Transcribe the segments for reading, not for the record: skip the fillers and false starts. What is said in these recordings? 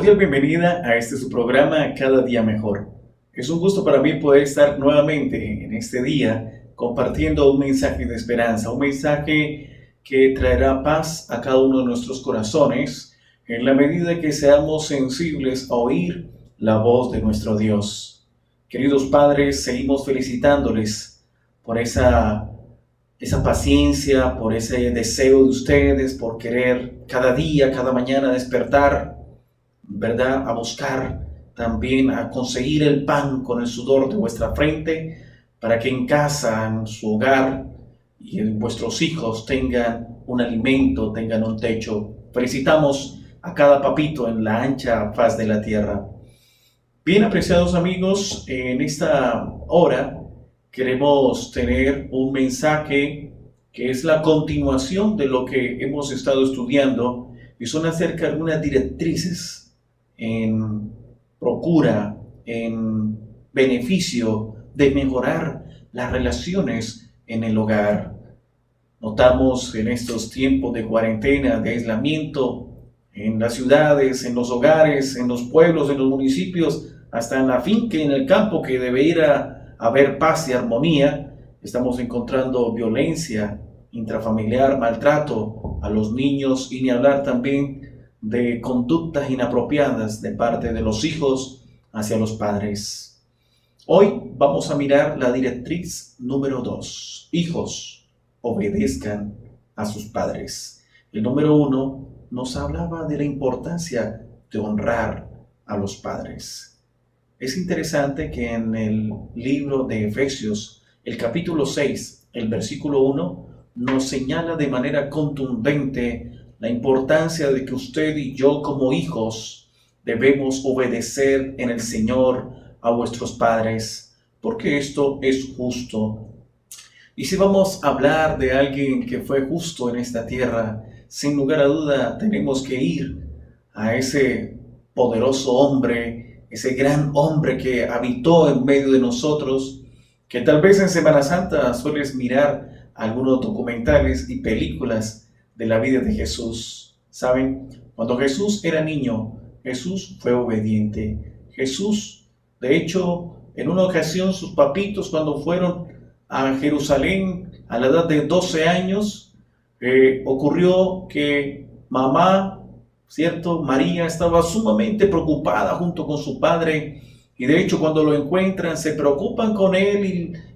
cordial bienvenida a este su programa Cada Día Mejor. Es un gusto para mí poder estar nuevamente en este día compartiendo un mensaje de esperanza, un mensaje que traerá paz a cada uno de nuestros corazones en la medida que seamos sensibles a oír la voz de nuestro Dios. Queridos padres, seguimos felicitándoles por esa paciencia, por ese deseo de ustedes, por querer cada día, cada mañana despertar, ¿verdad? A buscar también a conseguir el pan con el sudor de vuestra frente, para que en casa, en su hogar y vuestros hijos tengan un alimento, tengan un techo. Felicitamos a cada papito en la ancha faz de la tierra. Bien, apreciados amigos, en esta hora queremos tener un mensaje que es la continuación de lo que hemos estado estudiando y son acerca de unas directrices en procura, en beneficio de mejorar las relaciones en el hogar. Notamos en estos tiempos de cuarentena, de aislamiento, en las ciudades, en los hogares, en los pueblos, en los municipios, hasta en la finca y en el campo, que debería haber paz y armonía, estamos encontrando violencia intrafamiliar, maltrato a los niños y ni hablar también de conductas inapropiadas de parte de los hijos hacia los padres. Hoy vamos a mirar la directriz número 2. Hijos, obedezcan a sus padres. El número 1 nos hablaba de la importancia de honrar a los padres. Es interesante que en el libro de Efesios, el capítulo 6, el versículo 1, nos señala de manera contundente la importancia de que usted y yo como hijos debemos obedecer en el Señor a vuestros padres, porque esto es justo. Y si vamos a hablar de alguien que fue justo en esta tierra, sin lugar a duda tenemos que ir a ese poderoso hombre, ese gran hombre que habitó en medio de nosotros, que tal vez en Semana Santa sueles mirar algunos documentales y películas de la vida de Jesús. ¿Saben? Cuando Jesús era niño, Jesús fue obediente. Jesús, de hecho, en una ocasión sus papitos, cuando fueron a Jerusalén a la edad de 12 años, ocurrió que mamá, ¿cierto? María estaba sumamente preocupada junto con su padre, y de hecho cuando lo encuentran se preocupan con él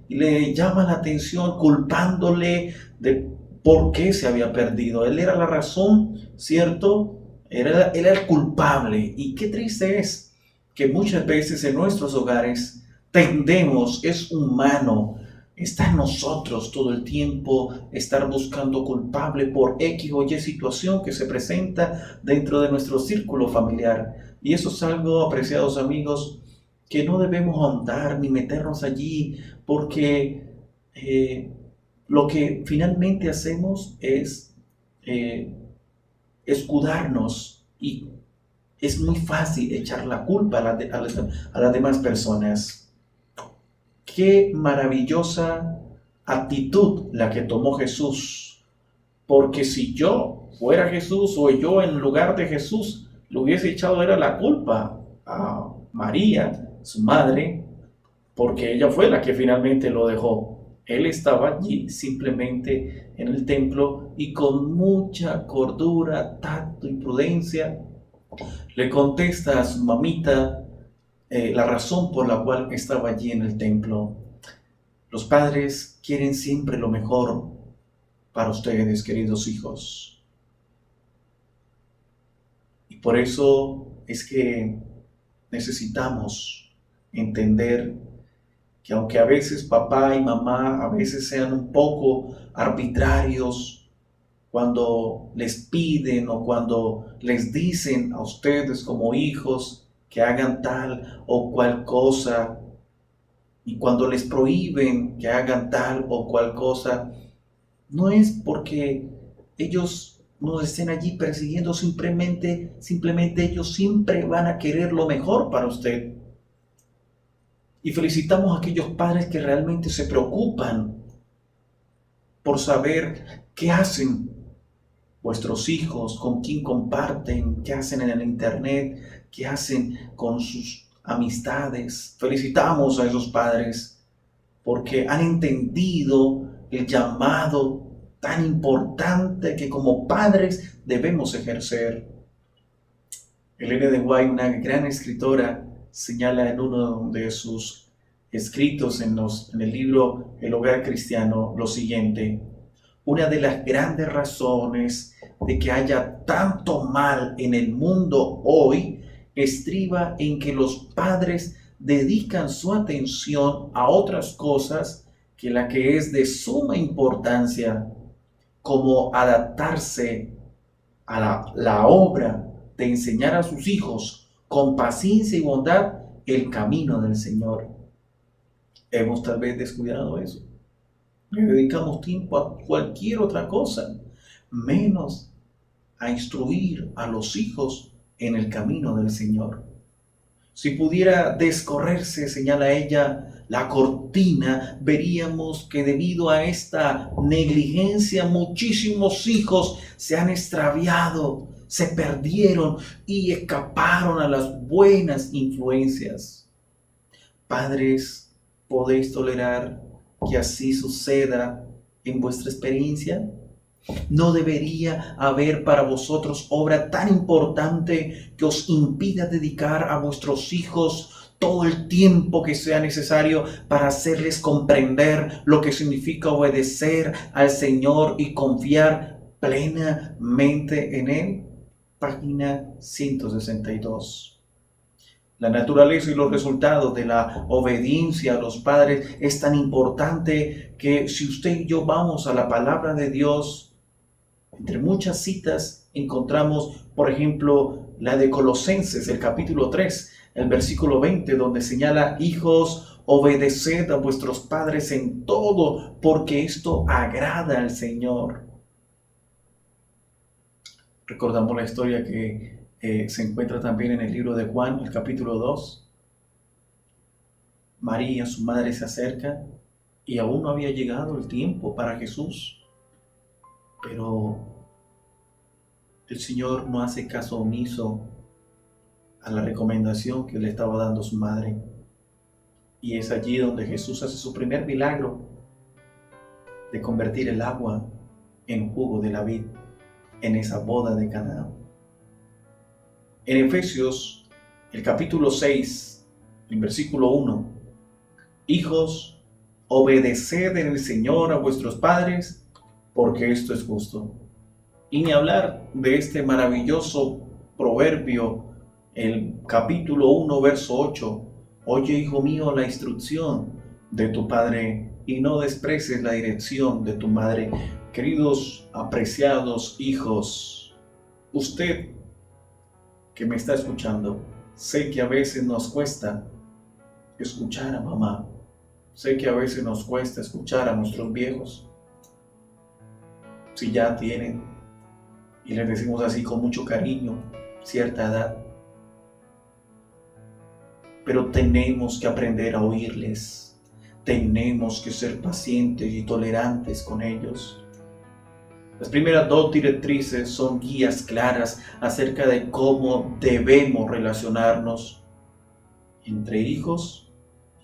y le llaman la atención culpándole de por qué se había perdido. Él era la razón, ¿cierto? Él era el culpable. Y qué triste es que muchas veces en nuestros hogares tendemos, es humano, está en nosotros todo el tiempo estar buscando culpable por X o Y situación que se presenta dentro de nuestro círculo familiar. Y eso es algo, apreciados amigos, que no debemos ahondar ni meternos allí, porque lo que finalmente hacemos es escudarnos, y es muy fácil echar la culpa a las demás personas. Qué maravillosa actitud la que tomó Jesús, porque si yo fuera Jesús o yo en lugar de Jesús le hubiese echado era la culpa a María, su madre, porque ella fue la que finalmente lo dejó. Él estaba allí simplemente en el templo y con mucha cordura, tacto y prudencia le contesta a su mamita la razón por la cual estaba allí en el templo. Los padres quieren siempre lo mejor para ustedes, queridos hijos. Y por eso es que necesitamos entender que aunque a veces papá y mamá a veces sean un poco arbitrarios cuando les piden o cuando les dicen a ustedes como hijos que hagan tal o cual cosa, y cuando les prohíben que hagan tal o cual cosa, no es porque ellos nos estén allí persiguiendo, simplemente ellos siempre van a querer lo mejor para usted. Y felicitamos a aquellos padres que realmente se preocupan por saber qué hacen vuestros hijos, con quién comparten, qué hacen en el internet, qué hacen con sus amistades. Felicitamos a esos padres porque han entendido el llamado tan importante que como padres debemos ejercer. Ellen de White, una gran escritora, señala en uno de sus escritos en el libro El Hogar Cristiano lo siguiente: una de las grandes razones de que haya tanto mal en el mundo hoy estriba en que los padres dedican su atención a otras cosas que la que es de suma importancia, como adaptarse a la obra de enseñar a sus hijos con paciencia y bondad el camino del Señor. Hemos tal vez descuidado eso. Le dedicamos tiempo a cualquier otra cosa, menos a instruir a los hijos en el camino del Señor. Si pudiera descorrerse, señala ella, la cortina, veríamos que debido a esta negligencia muchísimos hijos se han extraviado, se perdieron y escaparon a las buenas influencias. Padres, ¿podéis tolerar que así suceda en vuestra experiencia? ¿No debería haber para vosotros obra tan importante que os impida dedicar a vuestros hijos todo el tiempo que sea necesario para hacerles comprender lo que significa obedecer al Señor y confiar plenamente en Él? Página 162. La naturaleza y los resultados de la obediencia a los padres es tan importante que si usted y yo vamos a la palabra de Dios, entre muchas citas encontramos, por ejemplo, la de Colosenses, el capítulo 3, el versículo 20, donde señala: hijos, obedeced a vuestros padres en todo, porque esto agrada al Señor. Recordamos la historia que se encuentra también en el libro de Juan, el capítulo 2. María, su madre, se acerca y aún no había llegado el tiempo para Jesús. Pero el Señor no hace caso omiso a la recomendación que le estaba dando su madre. Y es allí donde Jesús hace su primer milagro de convertir el agua en jugo de la vid en esa boda de Caná. En Efesios, el capítulo 6, el versículo 1, hijos, obedeced en el Señor a vuestros padres, porque esto es justo. Y ni hablar de este maravilloso proverbio, el capítulo 1, verso 8. Oye, hijo mío, la instrucción de tu padre y no desprecies la dirección de tu madre. Queridos, apreciados hijos, usted que me está escuchando, sé que a veces nos cuesta escuchar a mamá. Sé que a veces nos cuesta escuchar a nuestros viejos. Si ya tienen, y les decimos así con mucho cariño, cierta edad. Pero tenemos que aprender a oírles. Tenemos que ser pacientes y tolerantes con ellos. Las primeras dos directrices son guías claras acerca de cómo debemos relacionarnos entre hijos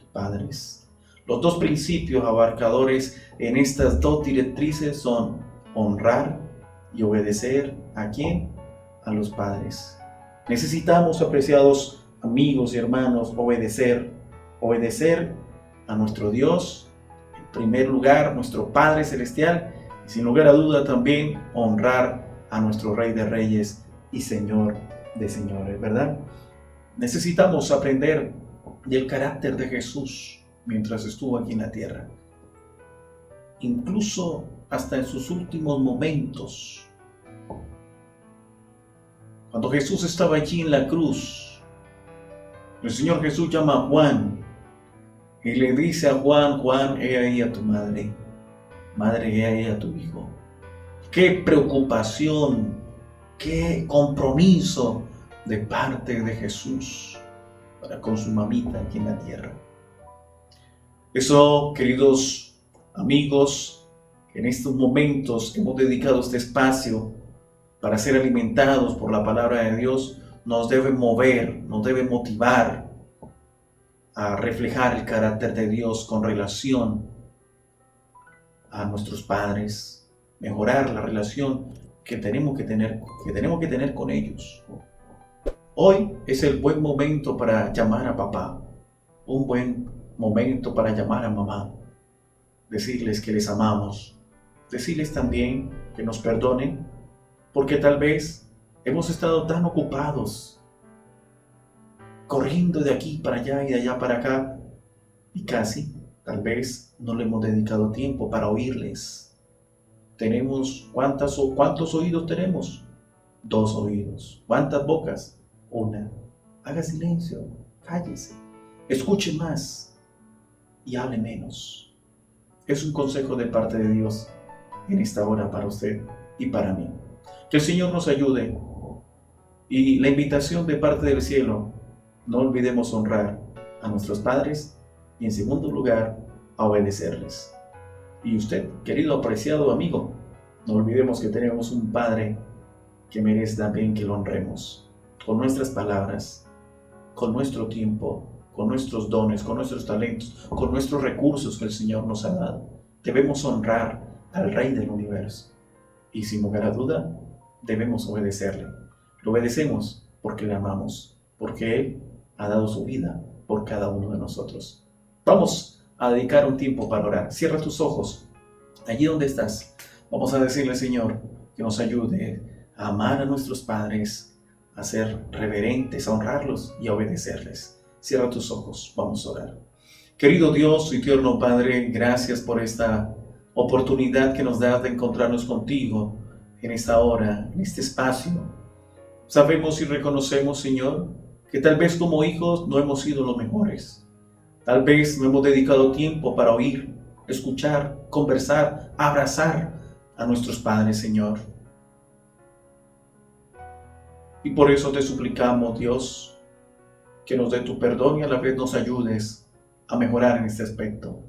y padres. Los dos principios abarcadores en estas dos directrices son honrar y obedecer. ¿A quién? A los padres. Necesitamos, apreciados amigos y hermanos, obedecer a nuestro Dios, en primer lugar, nuestro Padre Celestial, y sin lugar a duda también honrar a nuestro Rey de Reyes y Señor de Señores, ¿verdad? Necesitamos aprender del carácter de Jesús mientras estuvo aquí en la tierra. Incluso hasta en sus últimos momentos. Cuando Jesús estaba allí en la cruz, el Señor Jesús llama a Juan y le dice a Juan: Juan, he ahí a tu madre. Madre, he ahí a tu hijo. Qué preocupación, qué compromiso de parte de Jesús para con su mamita aquí en la tierra. Eso, queridos amigos, en estos momentos hemos dedicado este espacio para ser alimentados por la palabra de Dios, nos debe mover, nos debe motivar a reflejar el carácter de Dios con relación a nuestros padres, mejorar la relación que tenemos que tener con ellos. Hoy es el buen momento para llamar a papá, un buen momento para llamar a mamá, decirles que les amamos, decirles también que nos perdonen, porque tal vez hemos estado tan ocupados, corriendo de aquí para allá y de allá para acá, y casi, tal vez, no le hemos dedicado tiempo para oírles. ¿Cuántos oídos tenemos? 2 oídos. ¿Cuántas bocas? 1. Haga silencio, cállese, escuche más y hable menos. Es un consejo de parte de Dios en esta hora para usted y para mí. Que el Señor nos ayude, y la invitación de parte del cielo: no olvidemos honrar a nuestros padres y, en segundo lugar, a obedecerles. Y usted, querido apreciado amigo, no olvidemos que tenemos un Padre que merece también que lo honremos con nuestras palabras, con nuestro tiempo, con nuestros dones, con nuestros talentos, con nuestros recursos que el Señor nos ha dado. Debemos honrar al Rey del universo y, sin lugar a duda, debemos obedecerle. Lo obedecemos porque le amamos, porque Él ha dado su vida por cada uno de nosotros. Vamos a dedicar un tiempo para orar. Cierra tus ojos, allí donde estás. Vamos a decirle, Señor, que nos ayude a amar a nuestros padres, a ser reverentes, a honrarlos y a obedecerles. Cierra tus ojos, vamos a orar. Querido Dios y tierno Padre, gracias por esta oportunidad que nos das de encontrarnos contigo en esta hora, en este espacio. Sabemos y reconocemos, Señor, que tal vez como hijos no hemos sido los mejores. Tal vez no hemos dedicado tiempo para oír, escuchar, conversar, abrazar a nuestros padres, Señor. Y por eso te suplicamos, Dios, que nos dé tu perdón y a la vez nos ayudes a mejorar en este aspecto.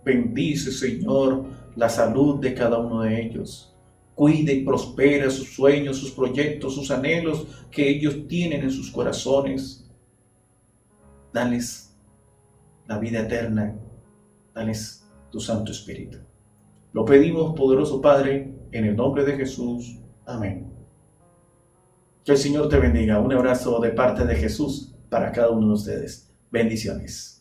Bendice, Señor, la salud de cada uno de ellos. Cuida y prospera sus sueños, sus proyectos, sus anhelos que ellos tienen en sus corazones. Dales la vida eterna, dales tu Santo Espíritu. Lo pedimos, poderoso Padre, en el nombre de Jesús. Amén. Que el Señor te bendiga. Un abrazo de parte de Jesús para cada uno de ustedes. Bendiciones.